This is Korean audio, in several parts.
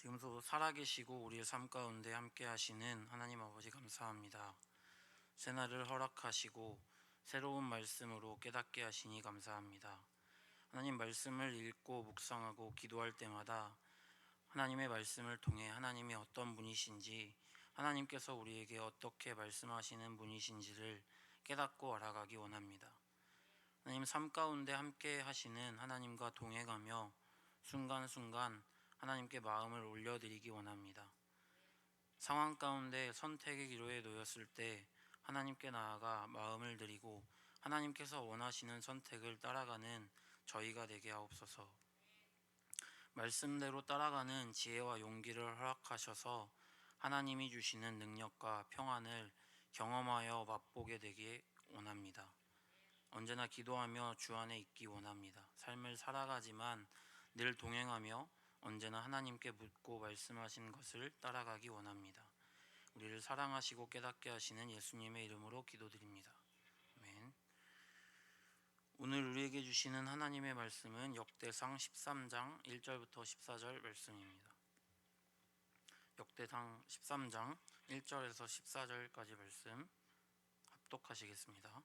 지금도 살아계시고 우리의 삶 가운데 함께 하시는 하나님 아버지 감사합니다. 새날을 허락하시고 새로운 말씀으로 깨닫게 하시니 감사합니다. 하나님 말씀을 읽고 묵상하고 기도할 때마다 하나님의 말씀을 통해 하나님이 어떤 분이신지, 하나님께서 우리에게 어떻게 말씀하시는 분이신지를 깨닫고 알아가기 원합니다. 하나님 삶 가운데 함께 하시는 하나님과 동행하며 순간순간 하나님께 마음을 올려드리기 원합니다. 상황 가운데 선택의 기로에 놓였을 때 하나님께 나아가 마음을 드리고 하나님께서 원하시는 선택을 따라가는 저희가 되게 하옵소서. 말씀대로 따라가는 지혜와 용기를 허락하셔서 하나님이 주시는 능력과 평안을 경험하여 맛보게 되기 원합니다. 언제나 기도하며 주 안에 있기 원합니다. 삶을 살아가지만 늘 동행하며 언제나 하나님께 묻고 말씀하신 것을 따라가기 원합니다. 우리를 사랑하시고 깨닫게 하시는 예수님의 이름으로 기도드립니다. 아멘. 오늘 우리에게 주시는 하나님의 말씀은 역대상 13장 1절부터 14절 말씀입니다. 역대상 13장 1절에서 14절까지 말씀 합독하시겠습니다.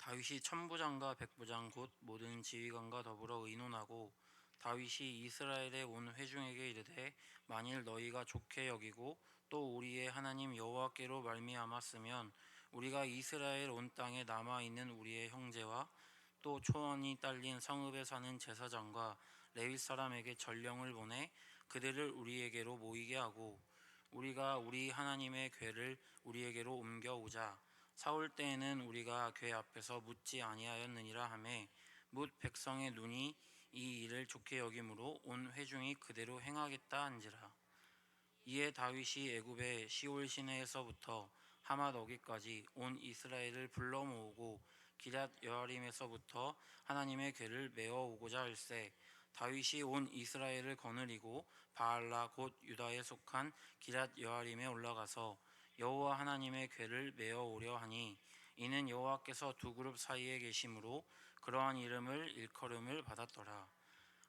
다윗이 천부장과 백부장 곧 모든 지휘관과 더불어 의논하고 다윗이 이스라엘의 온 회중에게 이르되 만일 너희가 좋게 여기고 또 우리의 하나님 여호와께로 말미암았으면 우리가 이스라엘 온 땅에 남아 있는 우리의 형제와 또 초원이 딸린 성읍에 사는 제사장과 레위 사람에게 전령을 보내 그들을 우리에게로 모이게 하고 우리가 우리 하나님의 궤를 우리에게로 옮겨오자. 사울 때에는 우리가 궤 앞에서 묻지 아니하였느니라 하매 뭇 백성의 눈이 이 일을 좋게 여김으로 온 회중이 그대로 행하겠다 한지라. 이에 다윗이 애굽의 시올 시내에서부터 하맛 어기까지 온 이스라엘을 불러 모으고 기럇 여아림에서부터 하나님의 궤를 메어 오고자 할세. 다윗이 온 이스라엘을 거느리고 바알라 곧 유다에 속한 기럇 여아림에 올라가서 여호와 하나님의 궤를 메어 오려 하니 이는 여호와께서 두 그룹 사이에 계심으로 그러한 이름을 일컬음을 받았더라.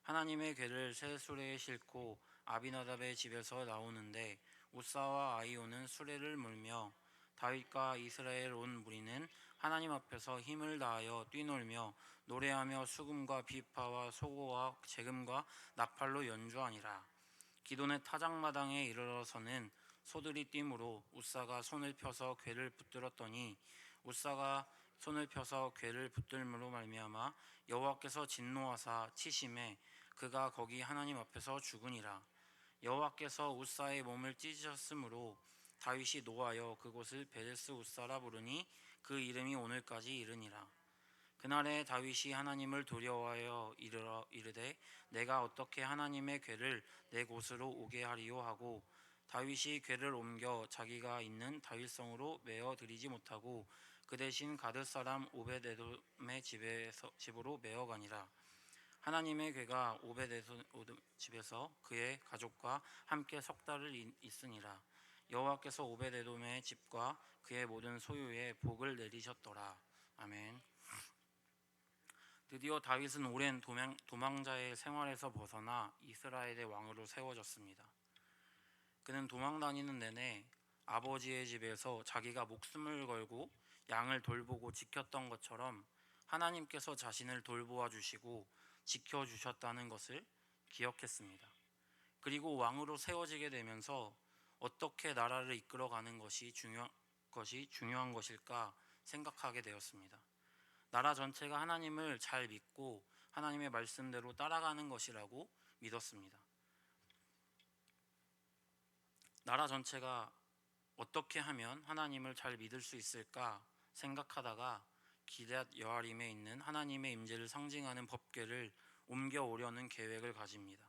하나님의 궤를 새 수레에 싣고 아비나답의 집에서 나오는데 우사와 아이오는 수레를 몰며 다윗과 이스라엘 온 무리는 하나님 앞에서 힘을 다하여 뛰놀며 노래하며 수금과 비파와 소고와 재금과 나팔로 연주하니라. 기돈의 타작마당에 이르러서는 소들이 뛰므로 우사가 손을 펴서 궤를 붙들었더니 우사가 손을 펴서 궤를 붙들므로 말미암아 여호와께서 진노하사 치심에 그가 거기 하나님 앞에서 죽으니라. 여호와께서 우사의 몸을 찢으셨으므로 다윗이 노하여 그곳을 베데스 우사라 부르니 그 이름이 오늘까지 이르니라. 그날에 다윗이 하나님을 두려워하여 이르되 내가 어떻게 하나님의 궤를 내 곳으로 오게 하리요 하고 다윗이 궤를 옮겨 자기가 있는 다윗성으로 메어 드리지 못하고 그 대신 가드 사람 오벳에돔의 집으로 메어 가니라. 하나님의 궤가 오벳에돔 집에서 그의 가족과 함께 석 달을 있으니라. 여호와께서 오벳에돔의 집과 그의 모든 소유에 복을 내리셨더라. 아멘. 드디어 다윗은 오랜 도망자의 생활에서 벗어나 이스라엘의 왕으로 세워졌습니다. 그는 도망 다니는 내내 아버지의 집에서 자기가 목숨을 걸고 양을 돌보고 지켰던 것처럼 하나님께서 자신을 돌보아 주시고 지켜주셨다는 것을 기억했습니다. 그리고 왕으로 세워지게 되면서 어떻게 나라를 이끌어가는 것이 중요한 것일까 생각하게 되었습니다. 나라 전체가 하나님을 잘 믿고 하나님의 말씀대로 따라가는 것이라고 믿었습니다. 나라 전체가 어떻게 하면 하나님을 잘 믿을 수 있을까 생각하다가 기럇 여아림에 있는 하나님의 임재를 상징하는 법궤를 옮겨오려는 계획을 가집니다.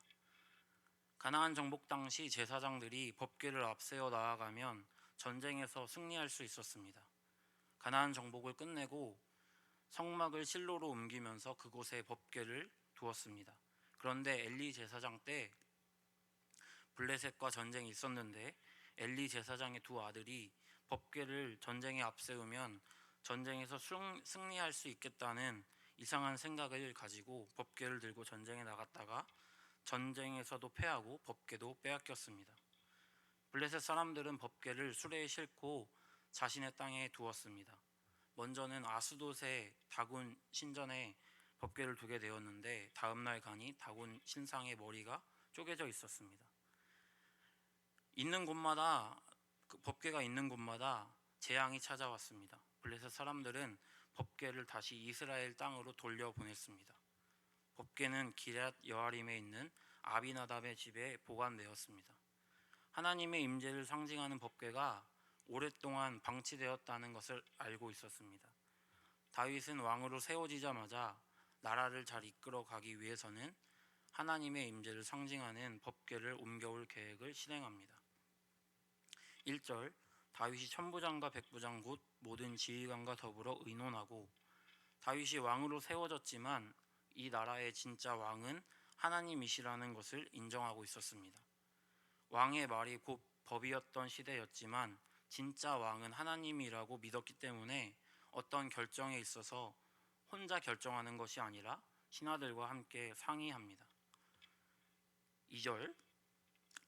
가나안 정복 당시 제사장들이 법궤를 앞세워 나아가면 전쟁에서 승리할 수 있었습니다. 가나안 정복을 끝내고 성막을 실로로 옮기면서 그곳에 법궤를 두었습니다. 그런데 엘리 제사장 때 블레셋과 전쟁이 있었는데 엘리 제사장의 두 아들이 법궤를 전쟁에 앞세우면 전쟁에서 승리할 수 있겠다는 이상한 생각을 가지고 법궤를 들고 전쟁에 나갔다가 전쟁에서도 패하고 법궤도 빼앗겼습니다. 블레셋 사람들은 법궤를 수레에 싣고 자신의 땅에 두었습니다. 먼저는 아스돗의 다곤 신전에 법궤를 두게 되었는데 다음날 가니 다곤 신상의 머리가 쪼개져 있었습니다. 법궤가 있는 곳마다 재앙이 찾아왔습니다. 블레셋 사람들은 법궤를 다시 이스라엘 땅으로 돌려보냈습니다. 법궤는 기럇 여아림에 있는 아비나답의 집에 보관되었습니다. 하나님의 임재를 상징하는 법궤가 오랫동안 방치되었다는 것을 알고 있었습니다. 다윗은 왕으로 세워지자마자 나라를 잘 이끌어 가기 위해서는 하나님의 임재를 상징하는 법궤를 옮겨올 계획을 실행합니다. 1절 다윗이 천부장과 백부장 곧 모든 지휘관과 더불어 의논하고 다윗이 왕으로 세워졌지만 이 나라의 진짜 왕은 하나님이시라는 것을 인정하고 있었습니다. 왕의 말이 곧 법이었던 시대였지만 진짜 왕은 하나님이라고 믿었기 때문에 어떤 결정에 있어서 혼자 결정하는 것이 아니라 신하들과 함께 상의합니다. 2절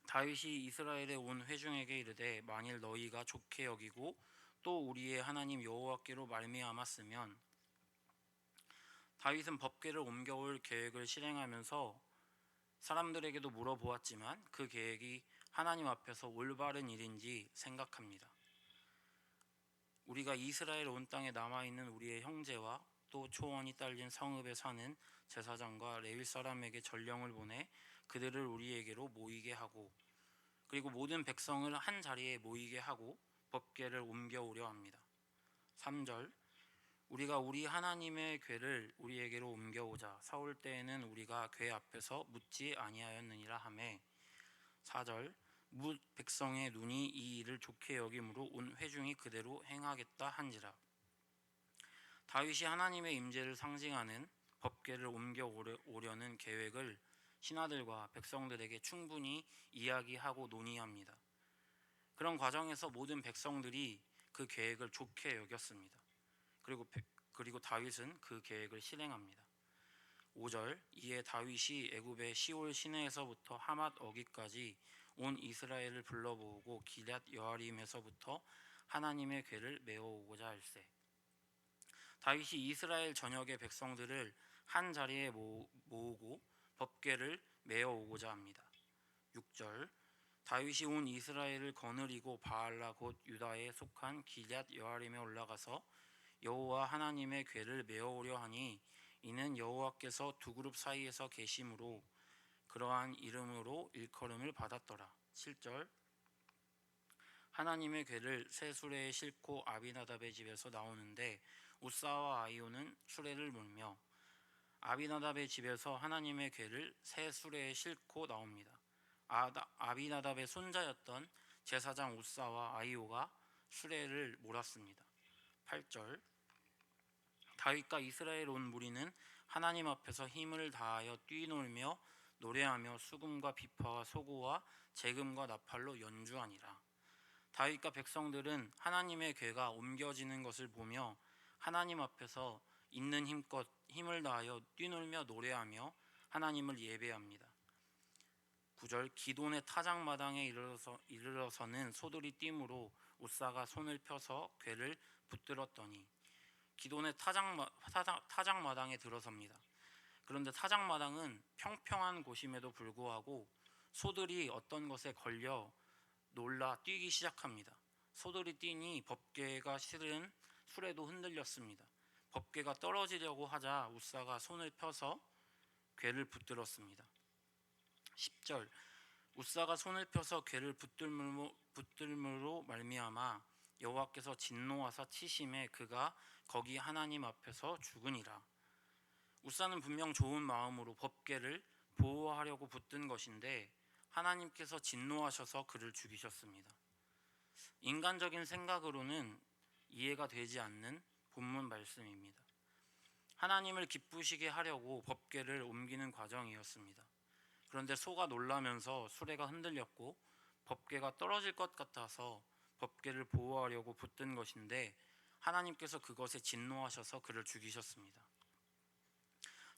다윗이 이스라엘에 온 회중에게 이르되 만일 너희가 좋게 여기고 또 우리의 하나님 여호와께로 말미암았으면 다윗은 법궤를 옮겨올 계획을 실행하면서 사람들에게도 물어보았지만 그 계획이 하나님 앞에서 올바른 일인지 생각합니다. 우리가 이스라엘 온 땅에 남아있는 우리의 형제와 또 초원이 딸린 성읍에 사는 제사장과 레위 사람에게 전령을 보내 그들을 우리에게로 모이게 하고 그리고 모든 백성을 한 자리에 모이게 하고 법궤를 옮겨오려 합니다. 3절 우리가 우리 하나님의 궤를 우리에게로 옮겨오자 사올 때에는 우리가 궤 앞에서 묻지 아니하였느니라 하매 4절 뭇 백성의 눈이 이 일을 좋게 여김으로 온 회중이 그대로 행하겠다 한지라. 다윗이 하나님의 임재를 상징하는 법궤를 옮겨오려는 계획을 신하들과 백성들에게 충분히 이야기하고 논의합니다. 그런 과정에서 모든 백성들이 그 계획을 좋게 여겼습니다. 그리고 다윗은 그 계획을 실행합니다. 5절 이에 다윗이 애굽의 시올 시내에서부터 하맛 어기까지 온 이스라엘을 불러모으고 기럇 여아림에서부터 하나님의 궤를 메어오고자 할세. 다윗이 이스라엘 전역의 백성들을 한 자리에 모으고 법궤를 메어오고자 합니다. 6절 다윗이 온 이스라엘을 거느리고 바알라 곧 유다에 속한 기럇 여아림에 올라가서 여호와 하나님의 궤를 메어오려 하니 이는 여호와께서 두 그룹 사이에서 계심으로 그러한 이름으로 일컬음을 받았더라. 7절 하나님의 궤를 새 수레에 싣고 아비나답의 집에서 나오는데 우사와 아이오는 수레를 몰며 아비나답의 집에서 하나님의 궤를 새 수레에 싣고 나옵니다. 아비나답의 손자였던 제사장 우사와 아이오가 수레를 몰았습니다. 8절 다윗과 이스라엘 온 무리는 하나님 앞에서 힘을 다하여 뛰놀며 노래하며 수금과 비파와 소고와 재금과 나팔로 연주하니라. 다윗과 백성들은 하나님의 궤가 옮겨지는 것을 보며 하나님 앞에서 있는 힘껏 힘을 다하여 뛰놀며 노래하며 하나님을 예배합니다. 9절 기돈의 타작마당에 이르러서는 소들이 뛰므로 우사가 손을 펴서 궤를 붙들었더니 기돈의 타작마당에 들어섭니다. 그런데 타작마당은 평평한 곳임에도 불구하고 소들이 어떤 것에 걸려 놀라 뛰기 시작합니다. 소들이 뛰니 법궤가 실은 수레도 흔들렸습니다. 법궤가 떨어지려고 하자 우사가 손을 펴서 궤를 붙들었습니다. 10절 우사가 손을 펴서 궤를 붙들므로 말미암아 여호와께서 진노하사 치심에 그가 거기 하나님 앞에서 죽으니라. 우사는 분명 좋은 마음으로 법궤를 보호하려고 붙든 것인데 하나님께서 진노하셔서 그를 죽이셨습니다. 인간적인 생각으로는 이해가 되지 않는 본문 말씀입니다. 하나님을 기쁘시게 하려고 법궤를 옮기는 과정이었습니다. 그런데 소가 놀라면서 수레가 흔들렸고 법궤가 떨어질 것 같아서 법궤를 보호하려고 붙든 것인데 하나님께서 그것에 진노하셔서 그를 죽이셨습니다.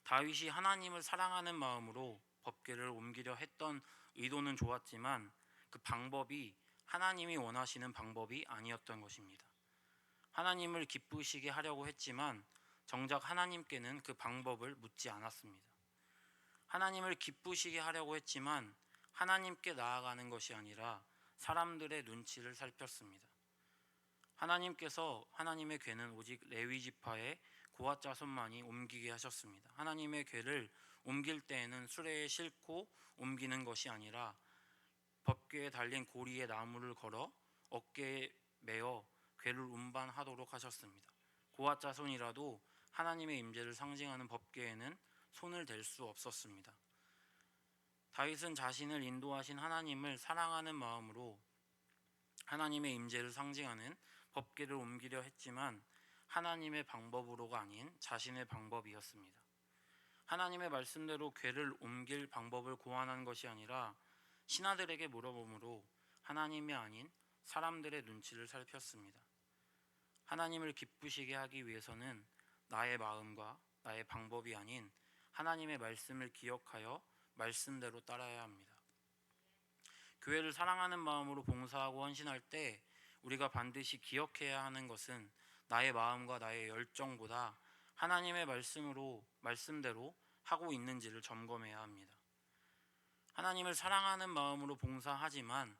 다윗이 하나님을 사랑하는 마음으로 법궤를 옮기려 했던 의도는 좋았지만 그 방법이 하나님이 원하시는 방법이 아니었던 것입니다. 하나님을 기쁘시게 하려고 했지만 정작 하나님께는 그 방법을 묻지 않았습니다. 하나님을 기쁘시게 하려고 했지만 하나님께 나아가는 것이 아니라 사람들의 눈치를 살폈습니다. 하나님께서 하나님의 궤는 오직 레위 지파의 고앗 자손만이 옮기게 하셨습니다. 하나님의 궤를 옮길 때에는 수레에 싣고 옮기는 것이 아니라 법궤에 달린 고리에 나무를 걸어 어깨에 메어 궤를 운반하도록 하셨습니다. 고앗 자손이라도 하나님의 임재를 상징하는 법궤에는 손을 댈 수 없었습니다. 다윗은 자신을 인도하신 하나님을 사랑하는 마음으로 하나님의 임재를 상징하는 법궤를 옮기려 했지만 하나님의 방법으로가 아닌 자신의 방법이었습니다. 하나님의 말씀대로 궤를 옮길 방법을 고안한 것이 아니라 신하들에게 물어보므로 하나님이 아닌 사람들의 눈치를 살폈습니다. 하나님을 기쁘시게 하기 위해서는 나의 마음과 나의 방법이 아닌 하나님의 말씀을 기억하여 말씀대로 따라야 합니다. 교회를 사랑하는 마음으로 봉사하고 헌신할 때 우리가 반드시 기억해야 하는 것은 나의 마음과 나의 열정보다 하나님의 말씀대로 하고 있는지를 점검해야 합니다. 하나님을 사랑하는 마음으로 봉사하지만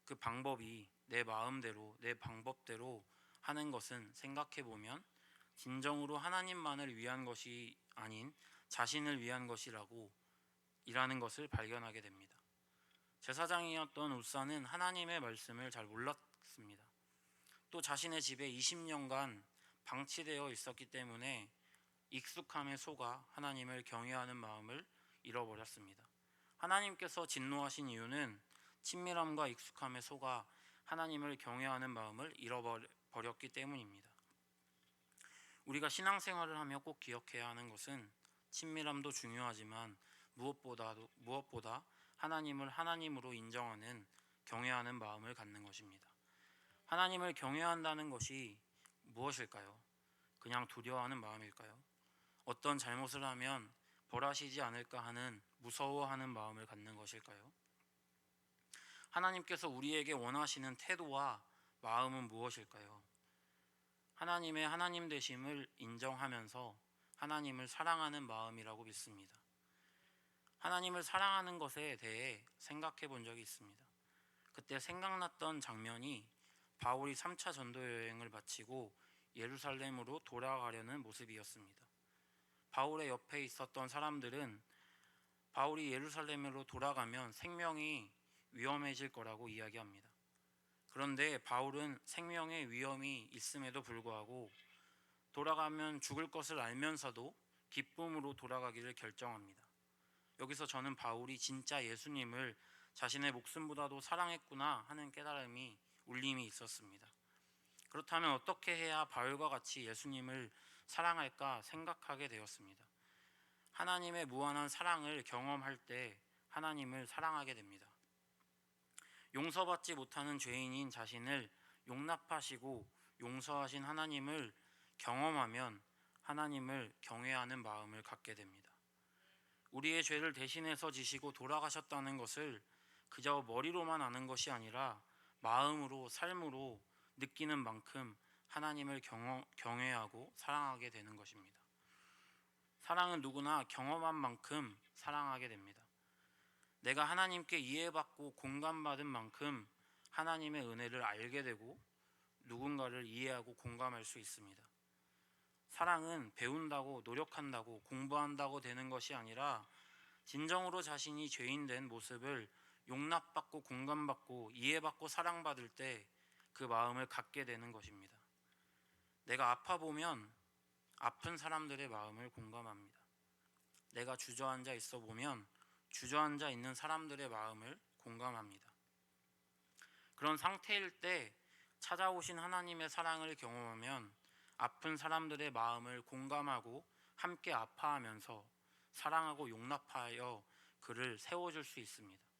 그 방법이 내 마음대로 내 방법대로 하는 것은 생각해 보면 진정으로 하나님만을 위한 것이 아닌 자신을 위한 것이라는 것을 발견하게 됩니다. 제사장이었던 웃사는 하나님의 말씀을 잘 몰랐습니다. 또 자신의 집에 20년간 방치되어 있었기 때문에 익숙함에 속아 하나님을 경외하는 마음을 잃어버렸습니다. 하나님께서 진노하신 이유는 친밀함과 익숙함에 속아 하나님을 경외하는 마음을 잃어버렸기 때문입니다. 우리가 신앙생활을 하며 꼭 기억해야 하는 것은 친밀함도 중요하지만 무엇보다 하나님을 하나님으로 인정하는 경외하는 마음을 갖는 것입니다. 하나님을 경외한다는 것이 무엇일까요? 그냥 두려워하는 마음일까요? 어떤 잘못을 하면 벌하시지 않을까 하는 무서워하는 마음을 갖는 것일까요? 하나님께서 우리에게 원하시는 태도와 마음은 무엇일까요? 하나님의 하나님 되심을 인정하면서 하나님을 사랑하는 마음이라고 믿습니다. 하나님을 사랑하는 것에 대해 생각해 본 적이 있습니다. 그때 생각났던 장면이 바울이 3차 전도 여행을 마치고 예루살렘으로 돌아가려는 모습이었습니다. 바울의 옆에 있었던 사람들은 바울이 예루살렘으로 돌아가면 생명이 위험해질 거라고 이야기합니다. 그런데 바울은 생명의 위험이 있음에도 불구하고 돌아가면 죽을 것을 알면서도 기쁨으로 돌아가기를 결정합니다. 여기서 저는 바울이 진짜 예수님을 자신의 목숨보다도 사랑했구나 하는 깨달음이 울림이 있었습니다. 그렇다면 어떻게 해야 바울과 같이 예수님을 사랑할까 생각하게 되었습니다. 하나님의 무한한 사랑을 경험할 때 하나님을 사랑하게 됩니다. 용서받지 못하는 죄인인 자신을 용납하시고 용서하신 하나님을 경험하면 하나님을 경외하는 마음을 갖게 됩니다. 우리의 죄를 대신해서 지시고 돌아가셨다는 것을 그저 머리로만 아는 것이 아니라 마음으로 삶으로 느끼는 만큼 하나님을 경외하고 사랑하게 되는 것입니다. 사랑은 누구나 경험한 만큼 사랑하게 됩니다. 내가 하나님께 이해받고 공감받은 만큼 하나님의 은혜를 알게 되고 누군가를 이해하고 공감할 수 있습니다. 사랑은 배운다고 노력한다고 공부한다고 되는 것이 아니라 진정으로 자신이 죄인 된 모습을 용납받고 공감받고 이해받고 사랑받을 때 그 마음을 갖게 되는 것입니다. 내가 아파 보면 아픈 사람들의 마음을 공감합니다. 내가 주저앉아 있어 보면 주저앉아 있는 사람들의 마음을 공감합니다. 그런 상태일 때 찾아오신 하나님의 사랑을 경험하면 아픈 사람들의 마음을 공감하고 함께 아파하면서 사랑하고 용납하여 그를 세워줄 수 있습니다.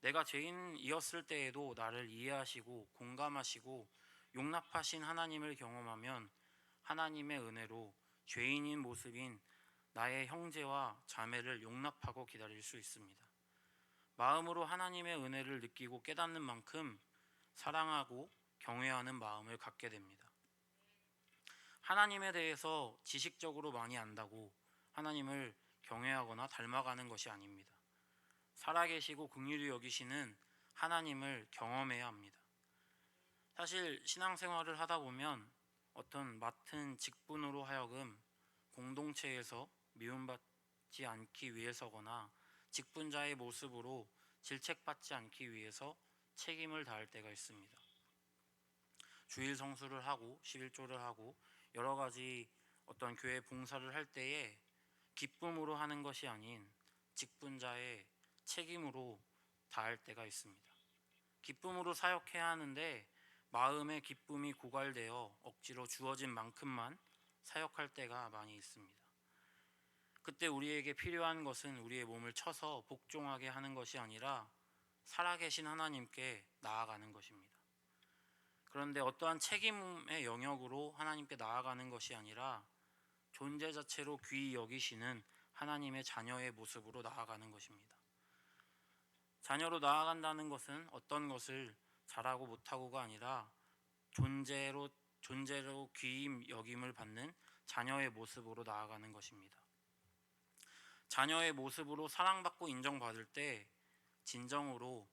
내가 죄인이었을 때에도 나를 이해하시고 공감하시고 용납하신 하나님을 경험하면 하나님의 은혜로 죄인인 모습인 나의 형제와 자매를 용납하고 기다릴 수 있습니다. 마음으로 하나님의 은혜를 느끼고 깨닫는 만큼 사랑하고 경외하는 마음을 갖게 됩니다. 하나님에 대해서 지식적으로 많이 안다고 하나님을 경외하거나 닮아가는 것이 아닙니다. 살아계시고 긍휼히 여기시는 하나님을 경험해야 합니다. 사실 신앙생활을 하다 보면 어떤 맡은 직분으로 하여금 공동체에서 미움받지 않기 위해서거나 직분자의 모습으로 질책받지 않기 위해서 책임을 다할 때가 있습니다. 주일 성수를 하고 11조를 하고 여러 가지 어떤 교회 봉사를 할 때에 기쁨으로 하는 것이 아닌 직분자의 책임으로 다할 때가 있습니다. 기쁨으로 사역해야 하는데 마음의 기쁨이 고갈되어 억지로 주어진 만큼만 사역할 때가 많이 있습니다. 그때 우리에게 필요한 것은 우리의 몸을 쳐서 복종하게 하는 것이 아니라 살아계신 하나님께 나아가는 것입니다. 그런데 어떠한 책임의 영역으로 하나님께 나아가는 것이 아니라 존재 자체로 귀히 여기시는 하나님의 자녀의 모습으로 나아가는 것입니다. 자녀로 나아간다는 것은 어떤 것을 잘하고 못하고가 아니라 존재로 귀히 여김을 받는 자녀의 모습으로 나아가는 것입니다. 자녀의 모습으로 사랑받고 인정받을 때 진정으로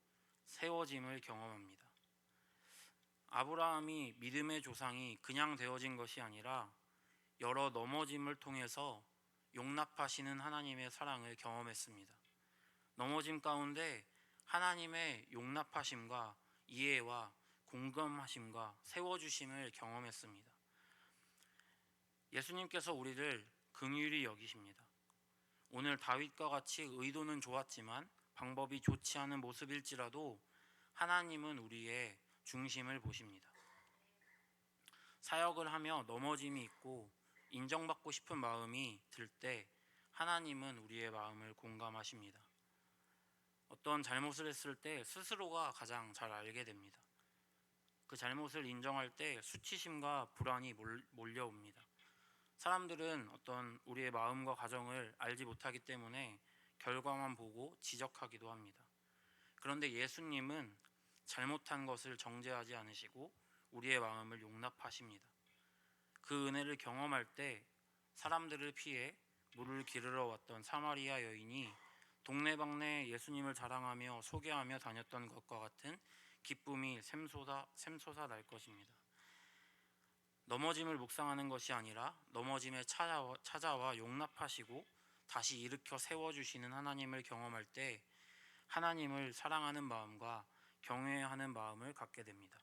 세워짐을 경험합니다. 아브라함이 믿음의 조상이 그냥 되어진 것이 아니라 여러 넘어짐을 통해서 용납하시는 하나님의 사랑을 경험했습니다. 넘어짐 가운데 하나님의 용납하심과 이해와 공감하심과 세워주심을 경험했습니다. 예수님께서 우리를 긍휼히 여기십니다. 오늘 다윗과 같이 의도는 좋았지만 방법이 좋지 않은 모습일지라도 하나님은 우리의 중심을 보십니다. 사역을 하며 넘어짐이 있고 인정받고 싶은 마음이 들 때 하나님은 우리의 마음을 공감하십니다. 어떤 잘못을 했을 때 스스로가 가장 잘 알게 됩니다. 그 잘못을 인정할 때 수치심과 불안이 몰려옵니다. 사람들은 어떤 우리의 마음과 가정을 알지 못하기 때문에 결과만 보고 지적하기도 합니다. 그런데 예수님은 잘못한 것을 정죄하지 않으시고 우리의 마음을 용납하십니다. 그 은혜를 경험할 때 사람들을 피해 물을 기르러 왔던 사마리아 여인이 동네방네 예수님을 자랑하며 소개하며 다녔던 것과 같은 기쁨이 샘솟아 날 것입니다. 넘어짐을 묵상하는 것이 아니라 넘어짐에 찾아와 용납하시고 다시 일으켜 세워주시는 하나님을 경험할 때 하나님을 사랑하는 마음과 경외하는 마음을 갖게 됩니다.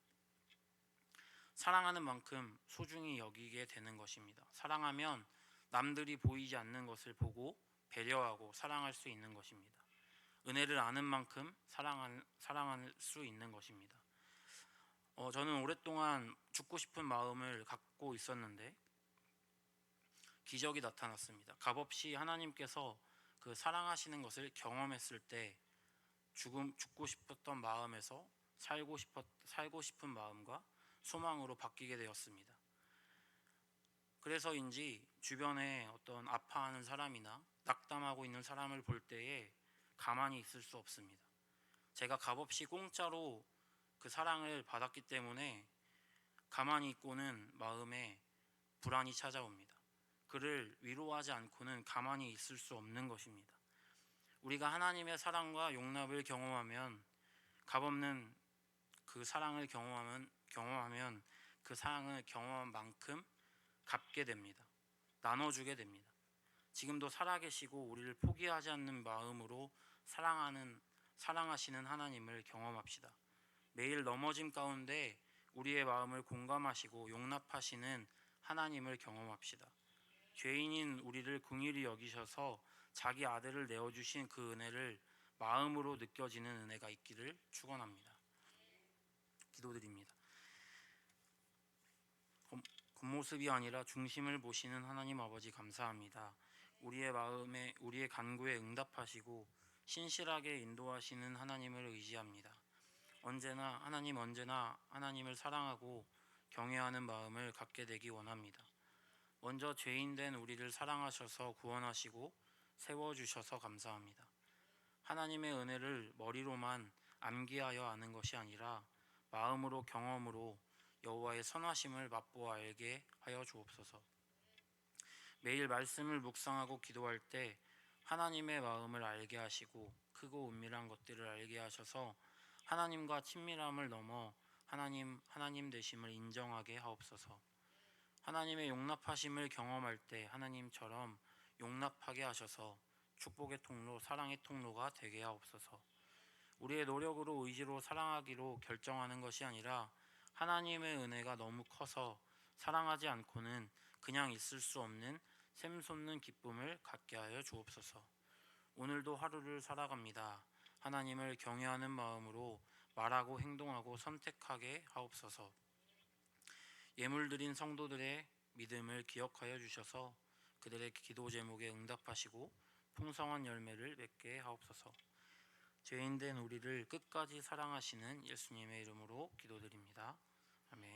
사랑하는 만큼 소중히 여기게 되는 것입니다. 사랑하면 남들이 보이지 않는 것을 보고 배려하고 사랑할 수 있는 것입니다. 은혜를 아는 만큼 사랑할 수 있는 것입니다. 저는 오랫동안 죽고 싶은 마음을 갖고 있었는데 기적이 나타났습니다. 값없이 하나님께서 그 사랑하시는 것을 경험했을 때 죽고 싶었던 마음에서 살고 싶은 마음과 소망으로 바뀌게 되었습니다. 그래서인지 주변에 어떤 아파하는 사람이나 낙담하고 있는 사람을 볼 때에 가만히 있을 수 없습니다. 제가 값없이 공짜로 그 사랑을 받았기 때문에 가만히 있고는 마음에 불안이 찾아옵니다. 그를 위로하지 않고는 가만히 있을 수 없는 것입니다. 우리가 하나님의 사랑과 용납을 경험하면 값없는 그 사랑을 경험하면 그 사랑을 경험한 만큼 갚게 됩니다. 나눠주게 됩니다. 지금도 살아계시고 우리를 포기하지 않는 마음으로 사랑하시는 하나님을 경험합시다. 매일 넘어짐 가운데 우리의 마음을 공감하시고 용납하시는 하나님을 경험합시다. 죄인인 우리를 긍휼히 여기셔서 자기 아들을 내어주신 그 은혜를 마음으로 느껴지는 은혜가 있기를 축원합니다. 기도드립니다. 겉모습이 아니라 중심을 보시는 하나님 아버지 감사합니다. 우리의 간구에 응답하시고 신실하게 인도하시는 하나님을 의지합니다. 언제나 하나님을 사랑하고 경외하는 마음을 갖게 되기 원합니다. 먼저 죄인된 우리를 사랑하셔서 구원하시고 세워주셔서 감사합니다. 하나님의 은혜를 머리로만 암기하여 아는 것이 아니라 마음으로 경험으로 여호와의 선하심을 맛보아 알게 하여 주옵소서. 매일 말씀을 묵상하고 기도할 때 하나님의 마음을 알게 하시고 크고 은밀한 것들을 알게 하셔서 하나님과 친밀함을 넘어 하나님 되심을 인정하게 하옵소서. 하나님의 용납하심을 경험할 때 하나님처럼 용납하게 하셔서 축복의 통로, 사랑의 통로가 되게 하옵소서. 우리의 노력으로 의지로 사랑하기로 결정하는 것이 아니라 하나님의 은혜가 너무 커서 사랑하지 않고는 그냥 있을 수 없는 샘솟는 기쁨을 갖게 하여 주옵소서. 오늘도 하루를 살아갑니다. 하나님을 경외하는 마음으로 말하고 행동하고 선택하게 하옵소서. 예물 드린 성도들의 믿음을 기억하여 주셔서 그들의 기도 제목에 응답하시고 풍성한 열매를 맺게 하옵소서. 죄인된 우리를 끝까지 사랑하시는 예수님의 이름으로 기도드립니다. 아멘.